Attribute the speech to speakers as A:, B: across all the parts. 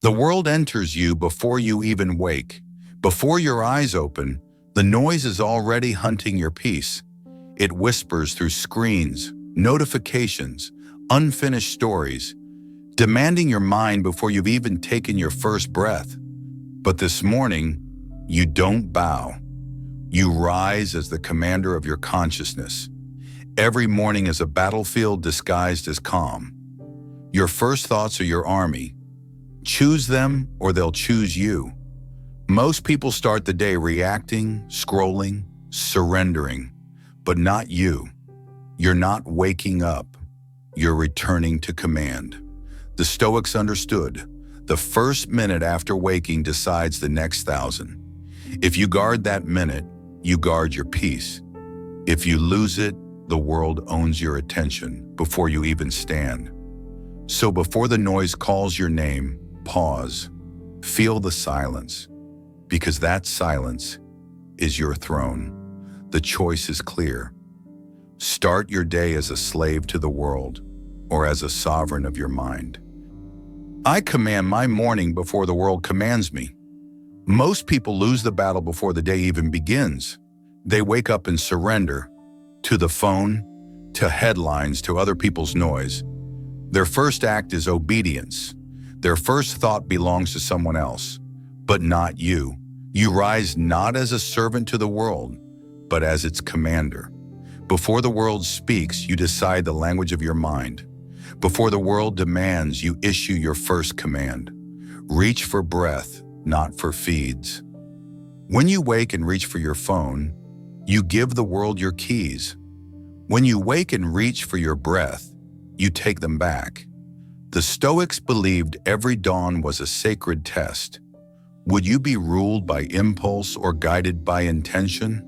A: The world enters you before you even wake. Before your eyes open, the noise is already hunting your peace. It whispers through screens, notifications, unfinished stories, demanding your mind before you've even taken your first breath. But this morning, you don't bow. You rise as the commander of your consciousness. Every morning is a battlefield disguised as calm. Your first thoughts are your army. Choose them or they'll choose you. Most people start the day reacting, scrolling, surrendering, but not you. You're not waking up. You're returning to command. The Stoics understood, the first minute after waking decides the next 1,000. If you guard that minute, you guard your peace. If you lose it, the world owns your attention before you even stand. So before the noise calls your name, pause. Feel the silence, because that silence is your throne. The choice is clear. Start your day as a slave to the world or as a sovereign of your mind. I command my morning before the world commands me. Most people lose the battle before the day even begins. They wake up and surrender to the phone, to headlines, to other people's noise. Their first act is obedience. Their first thought belongs to someone else, but not you. You rise not as a servant to the world, but as its commander. Before the world speaks, you decide the language of your mind. Before the world demands, you issue your first command. Reach for breath, not for feeds. When you wake and reach for your phone, you give the world your keys. When you wake and reach for your breath, you take them back. The Stoics believed every dawn was a sacred test. Would you be ruled by impulse or guided by intention?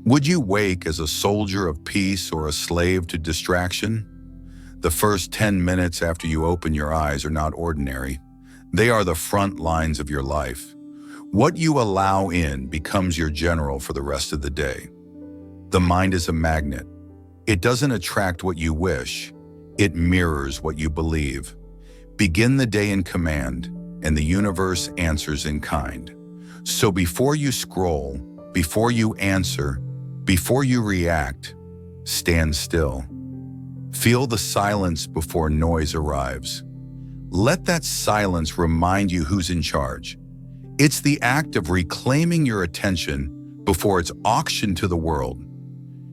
A: Would you wake as a soldier of peace or a slave to distraction? The first 10 minutes after you open your eyes are not ordinary. They are the front lines of your life. What you allow in becomes your general for the rest of the day. The mind is a magnet. It doesn't attract what you wish. It mirrors what you believe. Begin the day in command, and the universe answers in kind. So before you scroll, before you answer, before you react, stand still. Feel the silence before noise arrives. Let that silence remind you who's in charge. It's the act of reclaiming your attention before it's auctioned to the world.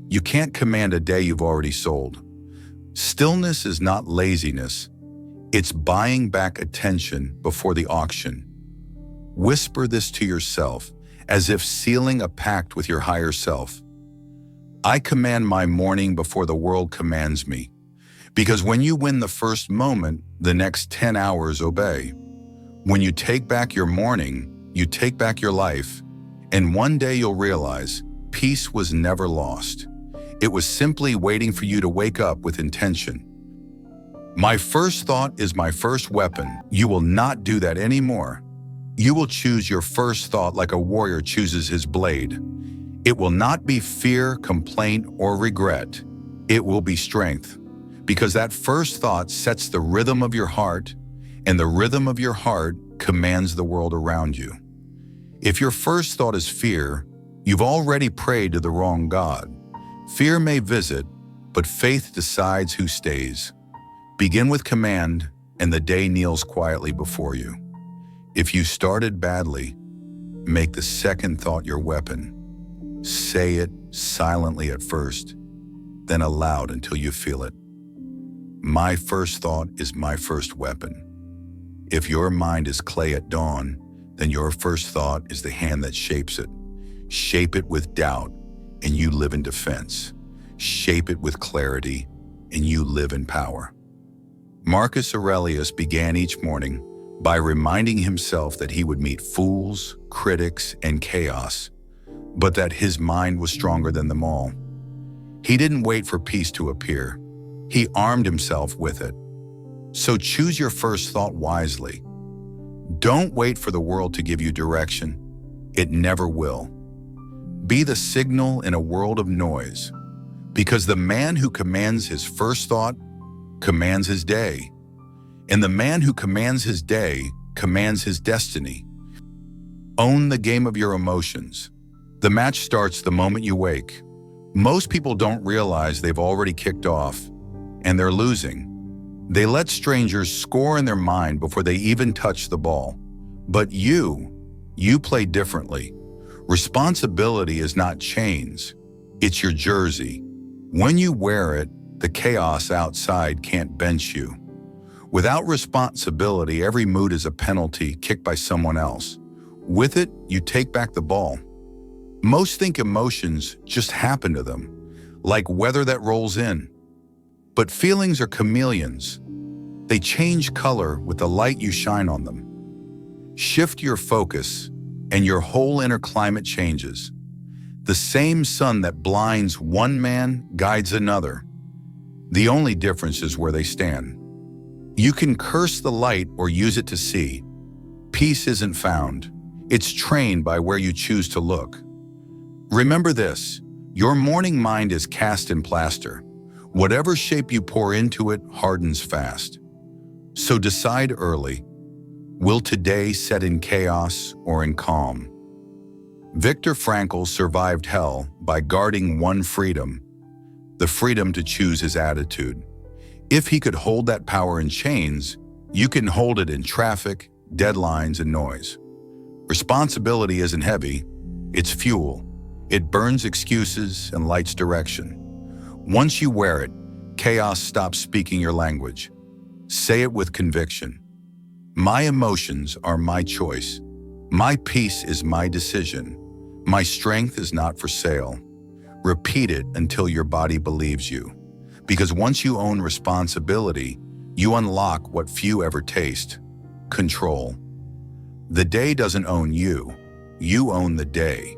A: You can't command a day you've already sold. Stillness is not laziness. It's buying back attention before the auction. Whisper this to yourself, as if sealing a pact with your higher self. I command my morning before the world commands me. Because when you win the first moment, the next 10 hours obey. When you take back your morning, you take back your life, and one day you'll realize peace was never lost. It was simply waiting for you to wake up with intention. My first thought is my first weapon. You will not do that anymore. You will choose your first thought like a warrior chooses his blade. It will not be fear, complaint, or regret. It will be strength. Because that first thought sets the rhythm of your heart, and the rhythm of your heart commands the world around you. If your first thought is fear, you've already prayed to the wrong God. Fear may visit, but faith decides who stays. Begin with command, and the day kneels quietly before you. If you started badly, make the second thought your weapon. Say it silently at first, then aloud until you feel it. My first thought is my first weapon. If your mind is clay at dawn, then your first thought is the hand that shapes it. Shape it with doubt, and you live in defense. Shape it with clarity, and you live in power. Marcus Aurelius began each morning by reminding himself that he would meet fools, critics, and chaos, but that his mind was stronger than them all. He didn't wait for peace to appear. He armed himself with it. So choose your first thought wisely. Don't wait for the world to give you direction. It never will. Be the signal in a world of noise, because the man who commands his first thought commands his day, and the man who commands his day commands his destiny. Own the game of your emotions. The match starts the moment you wake. Most people don't realize they've already kicked off, and they're losing. They let strangers score in their mind before they even touch the ball. But you play differently. Responsibility is not chains, it's your jersey. When you wear it, the chaos outside can't bench you. Without responsibility, every mood is a penalty kicked by someone else. With it, you take back the ball. Most think emotions just happen to them, like weather that rolls in. But feelings are chameleons. They change color with the light you shine on them. Shift your focus, and your whole inner climate changes. The same sun that blinds one man guides another. The only difference is where they stand. You can curse the light or use it to see. Peace isn't found. It's trained by where you choose to look. Remember this, your morning mind is cast in plaster. Whatever shape you pour into it hardens fast. So decide early. Will today set in chaos or in calm? Viktor Frankl survived hell by guarding one freedom, the freedom to choose his attitude. If he could hold that power in chains, you can hold it in traffic, deadlines, and noise. Responsibility isn't heavy, it's fuel. It burns excuses and lights direction. Once you wear it, chaos stops speaking your language. Say it with conviction. My emotions are my choice. My peace is my decision. My strength is not for sale. Repeat it until your body believes you. Because once you own responsibility, you unlock what few ever taste: control. The day doesn't own you. You own the day.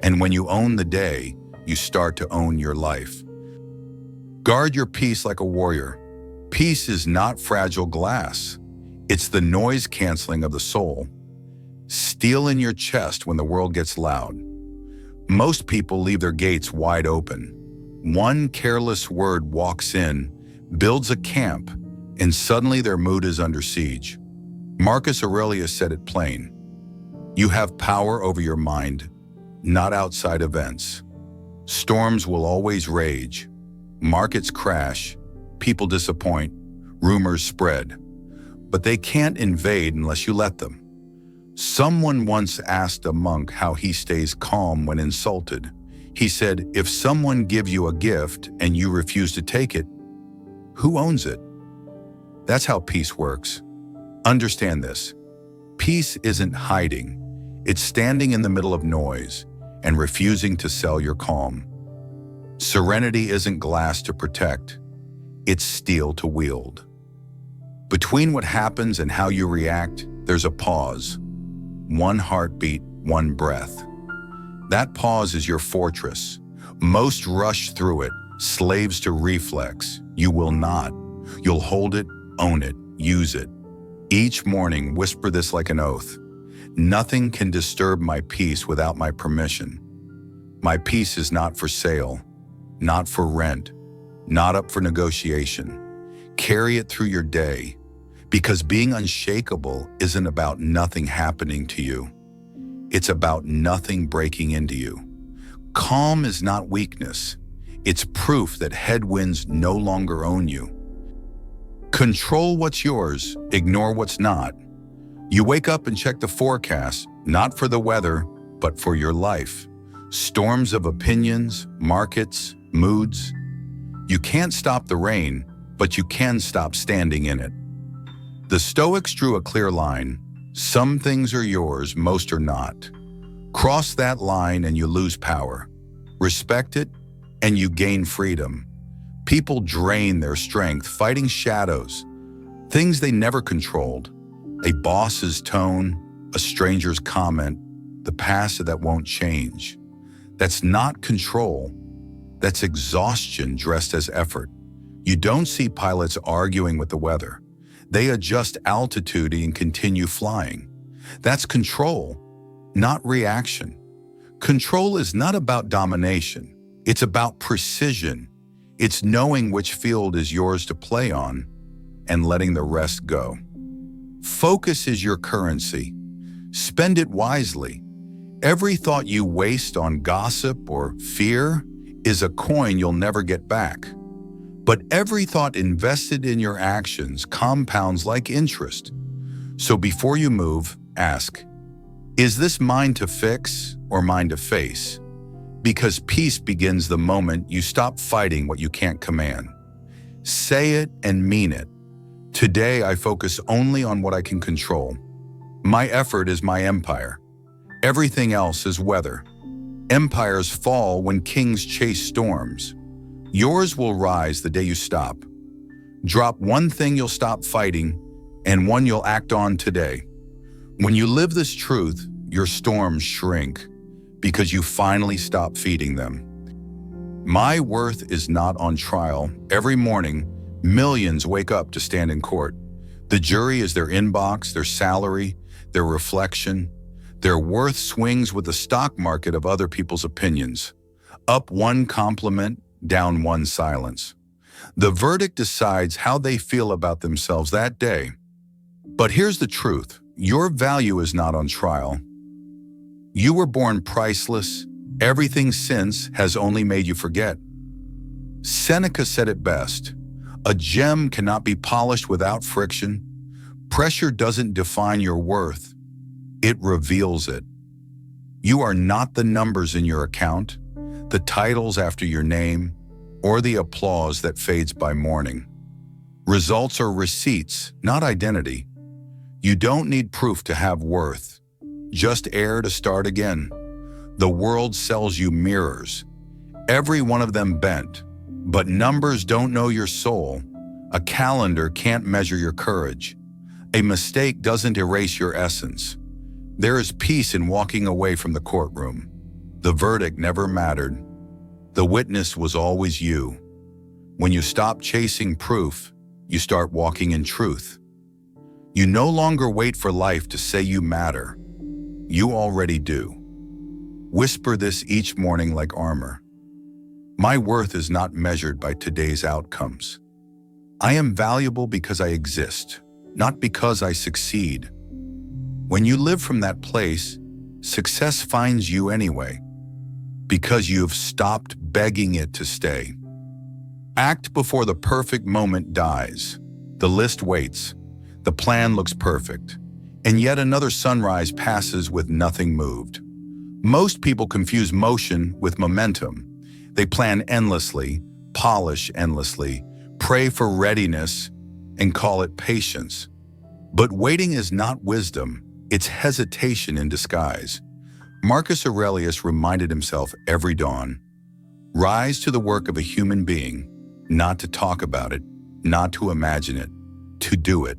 A: And when you own the day, you start to own your life. Guard your peace like a warrior. Peace is not fragile glass. It's the noise canceling of the soul. Steel in your chest when the world gets loud. Most people leave their gates wide open. One careless word walks in, builds a camp, and suddenly their mood is under siege. Marcus Aurelius said it plain. You have power over your mind, not outside events. Storms will always rage. Markets crash. People disappoint. Rumors spread. But they can't invade unless you let them. Someone once asked a monk how he stays calm when insulted. He said, if someone gives you a gift and you refuse to take it, who owns it? That's how peace works. Understand this. Peace isn't hiding. It's standing in the middle of noise and refusing to sell your calm. Serenity isn't glass to protect. It's steel to wield. Between what happens and how you react, there's a pause. One heartbeat, one breath. That pause is your fortress. Most rush through it, slaves to reflex. You will not. You'll hold it, own it, use it. Each morning, whisper this like an oath. Nothing can disturb my peace without my permission. My peace is not for sale, not for rent, not up for negotiation. Carry it through your day, because being unshakable isn't about nothing happening to you. It's about nothing breaking into you. Calm is not weakness. It's proof that headwinds no longer own you. Control what's yours, ignore what's not. You wake up and check the forecast, not for the weather, but for your life. Storms of opinions, markets, moods. You can't stop the rain, but you can stop standing in it. The Stoics drew a clear line. Some things are yours, most are not. Cross that line and you lose power. Respect it, and you gain freedom. People drain their strength fighting shadows, things they never controlled. A boss's tone, a stranger's comment, the past that won't change. That's not control. That's exhaustion dressed as effort. You don't see pilots arguing with the weather. They adjust altitude and continue flying. That's control, not reaction. Control is not about domination. It's about precision. It's knowing which field is yours to play on and letting the rest go. Focus is your currency. Spend it wisely. Every thought you waste on gossip or fear is a coin you'll never get back. But every thought invested in your actions compounds like interest. So before you move, ask, is this mine to fix or mine to face? Because peace begins the moment you stop fighting what you can't command. Say it and mean it. Today I focus only on what I can control. My effort is my empire. Everything else is weather. Empires fall when kings chase storms. Yours will rise the day you stop. Drop one thing you'll stop fighting and one you'll act on today. When you live this truth, your storms shrink because you finally stop feeding them. My worth is not on trial. Every morning, millions wake up to stand in court. The jury is their inbox, their salary, their reflection. Their worth swings with the stock market of other people's opinions. Up one compliment, down one silence. The verdict decides how they feel about themselves that day. But here's the truth. Your value is not on trial. You were born priceless. Everything since has only made you forget. Seneca said it best. A gem cannot be polished without friction. Pressure doesn't define your worth. It reveals it. You are not the numbers in your account, the titles after your name, or the applause that fades by morning. Results are receipts, not identity. You don't need proof to have worth. Just air to start again. The world sells you mirrors, every one of them bent, but numbers don't know your soul. A calendar can't measure your courage. A mistake doesn't erase your essence. There is peace in walking away from the courtroom. The verdict never mattered. The witness was always you. When you stop chasing proof, you start walking in truth. You no longer wait for life to say you matter. You already do. Whisper this each morning like armor. My worth is not measured by today's outcomes. I am valuable because I exist, not because I succeed. When you live from that place, success finds you anyway, because you've stopped begging it to stay. Act before the perfect moment dies. The list waits. The plan looks perfect. And yet another sunrise passes with nothing moved. Most people confuse motion with momentum. They plan endlessly, polish endlessly, pray for readiness, and call it patience. But waiting is not wisdom. It's hesitation in disguise. Marcus Aurelius reminded himself every dawn, rise to the work of a human being, not to talk about it, not to imagine it, to do it.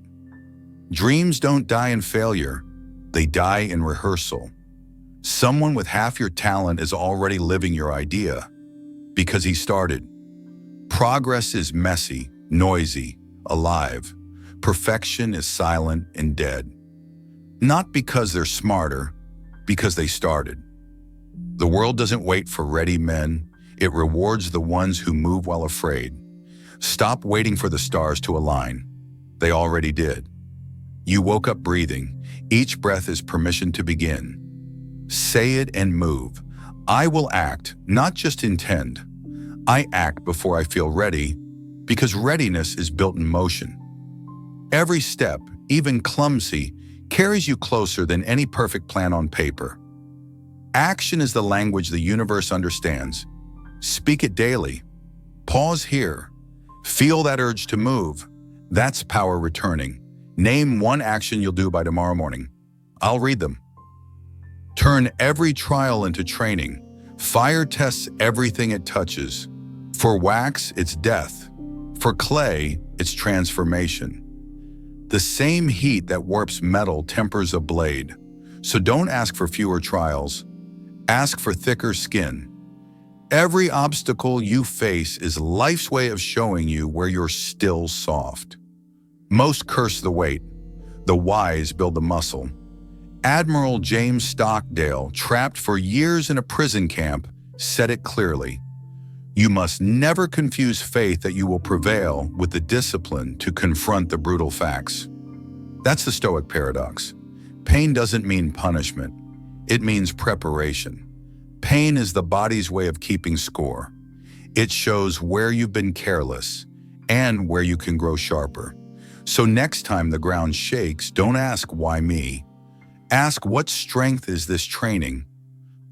A: Dreams don't die in failure, they die in rehearsal. Someone with half your talent is already living your idea because he started. Progress is messy, noisy, alive. Perfection is silent and dead. Not because they're smarter, because they started. The world doesn't wait for ready men. It rewards the ones who move while afraid. Stop waiting for the stars to align. They already did. You woke up breathing. Each breath is permission to begin. Say it and move. I will act, not just intend. I act before I feel ready, because readiness is built in motion. Every step, even clumsy, carries you closer than any perfect plan on paper. Action is the language the universe understands. Speak it daily. Pause here. Feel that urge to move. That's power returning. Name one action you'll do by tomorrow morning. I'll read them. Turn every trial into training. Fire tests everything it touches. For wax, it's death. For clay, it's transformation. The same heat that warps metal tempers a blade. So don't ask for fewer trials. Ask for thicker skin. Every obstacle you face is life's way of showing you where you're still soft. Most curse the weight. The wise build the muscle. Admiral James Stockdale, trapped for years in a prison camp, said it clearly. You must never confuse faith that you will prevail with the discipline to confront the brutal facts. That's the Stoic paradox. Pain doesn't mean punishment. It means preparation. Pain is the body's way of keeping score. It shows where you've been careless and where you can grow sharper. So next time the ground shakes, don't ask, why me? Ask, what strength is this training?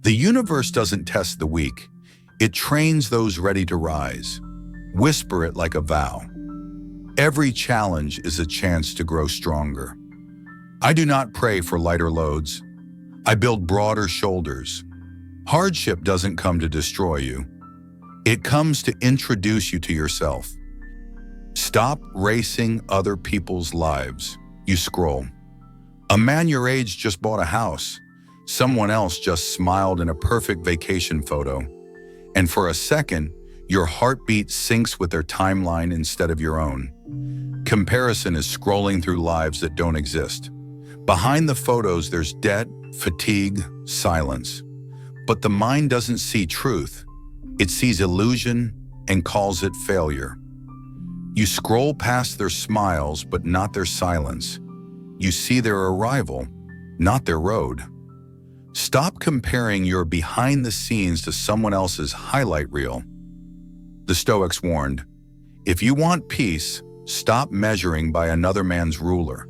A: The universe doesn't test the weak. It trains those ready to rise. Whisper it like a vow. Every challenge is a chance to grow stronger. I do not pray for lighter loads. I build broader shoulders. Hardship doesn't come to destroy you. It comes to introduce you to yourself. Stop racing other people's lives. You scroll. A man your age just bought a house. Someone else just smiled in a perfect vacation photo. And for a second, your heartbeat syncs with their timeline instead of your own. Comparison is scrolling through lives that don't exist. Behind the photos, there's debt, fatigue, silence. But the mind doesn't see truth. It sees illusion and calls it failure. You scroll past their smiles, but not their silence. You see their arrival, not their road. Stop comparing your behind the scenes to someone else's highlight reel. The Stoics warned, if you want peace, stop measuring by another man's ruler.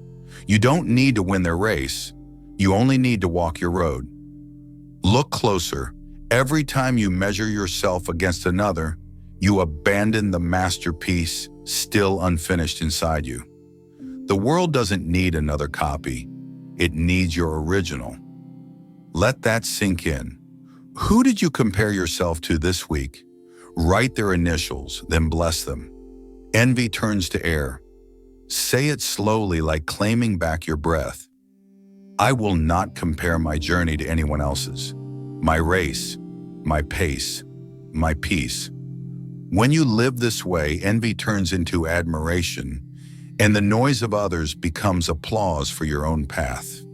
A: You don't need to win their race. You only need to walk your road. Look closer. Every time you measure yourself against another, you abandon the masterpiece still unfinished inside you. The world doesn't need another copy. It needs your original. Let that sink in. Who did you compare yourself to this week? Write their initials, then bless them. Envy turns to air. Say it slowly, like claiming back your breath. I will not compare my journey to anyone else's. My race, my pace, my peace. When you live this way, envy turns into admiration, and the noise of others becomes applause for your own path.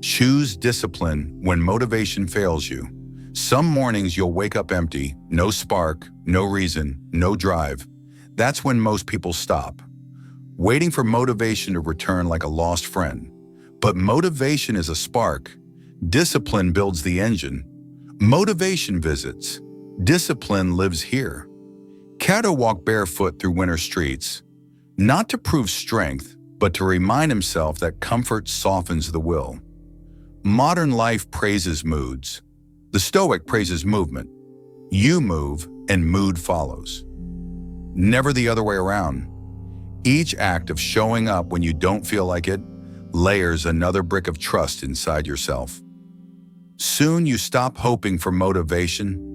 A: Choose discipline when motivation fails you. Some mornings you'll wake up empty, no spark, no reason, no drive. That's when most people stop, waiting for motivation to return like a lost friend. But motivation is a spark. Discipline builds the engine. Motivation visits. Discipline lives here. Cato walked barefoot through winter streets, not to prove strength, but to remind himself that comfort softens the will. Modern life praises moods. The Stoic praises movement. You move, and mood follows. Never the other way around. Each act of showing up when you don't feel like it layers another brick of trust inside yourself. Soon you stop hoping for motivation,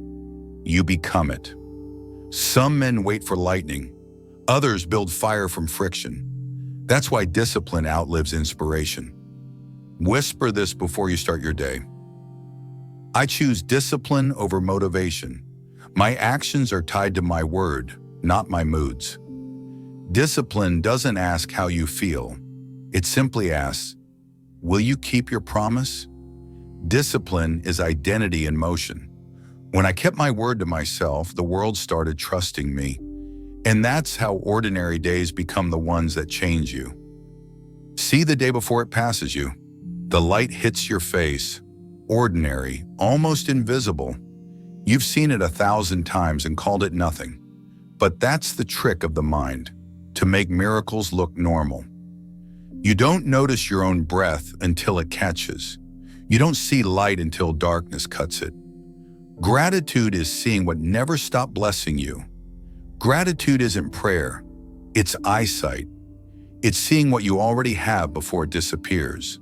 A: you become it. Some men wait for lightning, others build fire from friction. That's why discipline outlives inspiration. Whisper this before you start your day. I choose discipline over motivation. My actions are tied to my word, not my moods. Discipline doesn't ask how you feel. It simply asks, will you keep your promise? Discipline is identity in motion. When I kept my word to myself, the world started trusting me. And that's how ordinary days become the ones that change you. See the day before it passes you. The light hits your face. Ordinary, almost invisible. You've seen it 1,000 times and called it nothing. But that's the trick of the mind, to make miracles look normal. You don't notice your own breath until it catches. You don't see light until darkness cuts it. Gratitude is seeing what never stopped blessing you. Gratitude isn't prayer, it's eyesight. It's seeing what you already have before it disappears.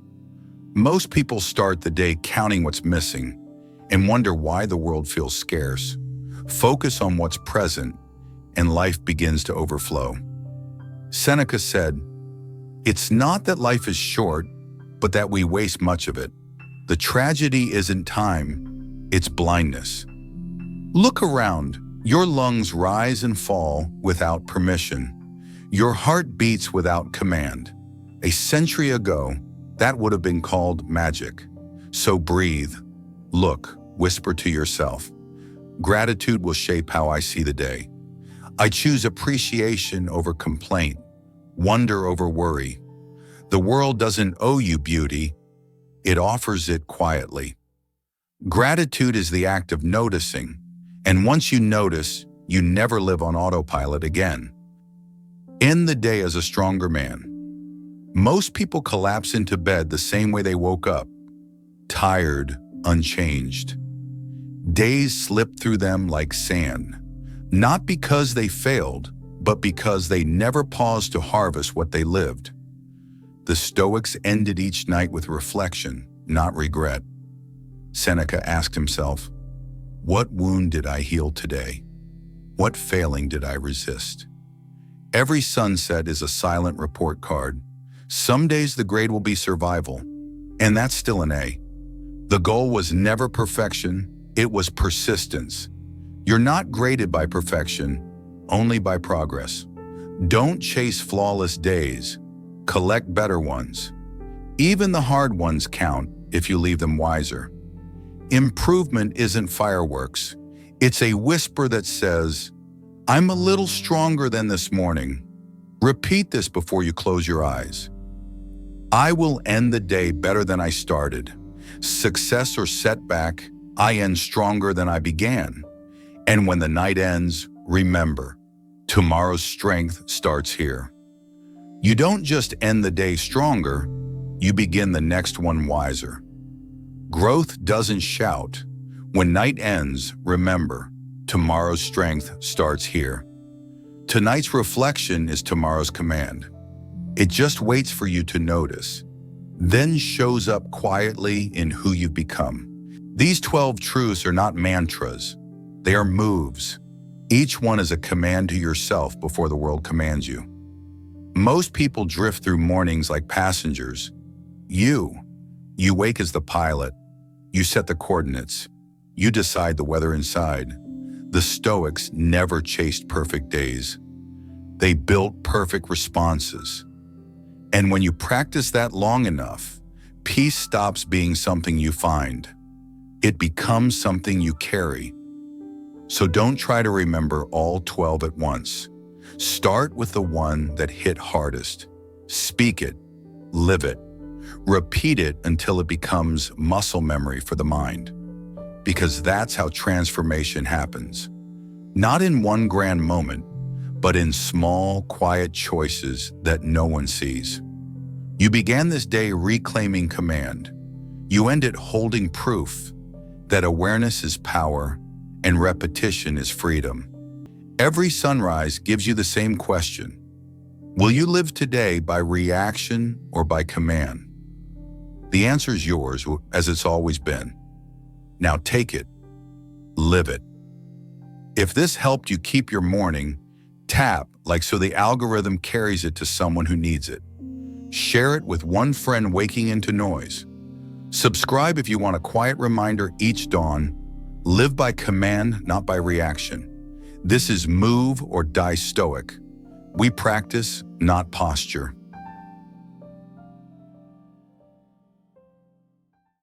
A: Most people start the day counting what's missing and wonder why the world feels scarce. Focus on what's present, and life begins to overflow. Seneca said, "It's not that life is short, but that we waste much of it. The tragedy isn't time, it's blindness." Look around. Your lungs rise and fall without permission. Your heart beats without command. A century ago, that would have been called magic. So breathe, look, whisper to yourself. Gratitude will shape how I see the day. I choose appreciation over complaint, wonder over worry. The world doesn't owe you beauty, it offers it quietly. Gratitude is the act of noticing, and once you notice, you never live on autopilot again. End the day as a stronger man. Most people collapse into bed the same way they woke up, tired, unchanged. Days slip through them like sand, not because they failed, but because they never paused to harvest what they lived. The Stoics ended each night with reflection, not regret. Seneca asked himself, "What wound did I heal today? What failing did I resist?" Every sunset is a silent report card. Some days the grade will be survival, and that's still an A. The goal was never perfection, it was persistence. You're not graded by perfection, only by progress. Don't chase flawless days, collect better ones. Even the hard ones count if you leave them wiser. Improvement isn't fireworks. It's a whisper that says, "I'm a little stronger than this morning." Repeat this before you close your eyes. I will end the day better than I started. Success or setback, I end stronger than I began. And when the night ends, remember, tomorrow's strength starts here. You don't just end the day stronger, you begin the next one wiser. Growth doesn't shout. When night ends, remember, tomorrow's strength starts here. Tonight's reflection is tomorrow's command. It just waits for you to notice, then shows up quietly in who you've become. These 12 truths are not mantras. They are moves. Each one is a command to yourself before the world commands you. Most people drift through mornings like passengers. You wake as the pilot. You set the coordinates. You decide the weather inside. The Stoics never chased perfect days. They built perfect responses. And when you practice that long enough, peace stops being something you find. It becomes something you carry. So don't try to remember all 12 at once. Start with the one that hit hardest. Speak it, live it, repeat it until it becomes muscle memory for the mind. Because that's how transformation happens. Not in one grand moment, but in small, quiet choices that no one sees. You began this day reclaiming command. You end it holding proof that awareness is power and repetition is freedom. Every sunrise gives you the same question. Will you live today by reaction or by command? The answer is yours, as it's always been. Now take it, live it. If this helped you keep your morning, tap so the algorithm carries it to someone who needs it. Share it with one friend waking into noise. Subscribe if you want a quiet reminder each dawn. Live by command, not by reaction. This is Move or Die Stoic. We practice, not posture.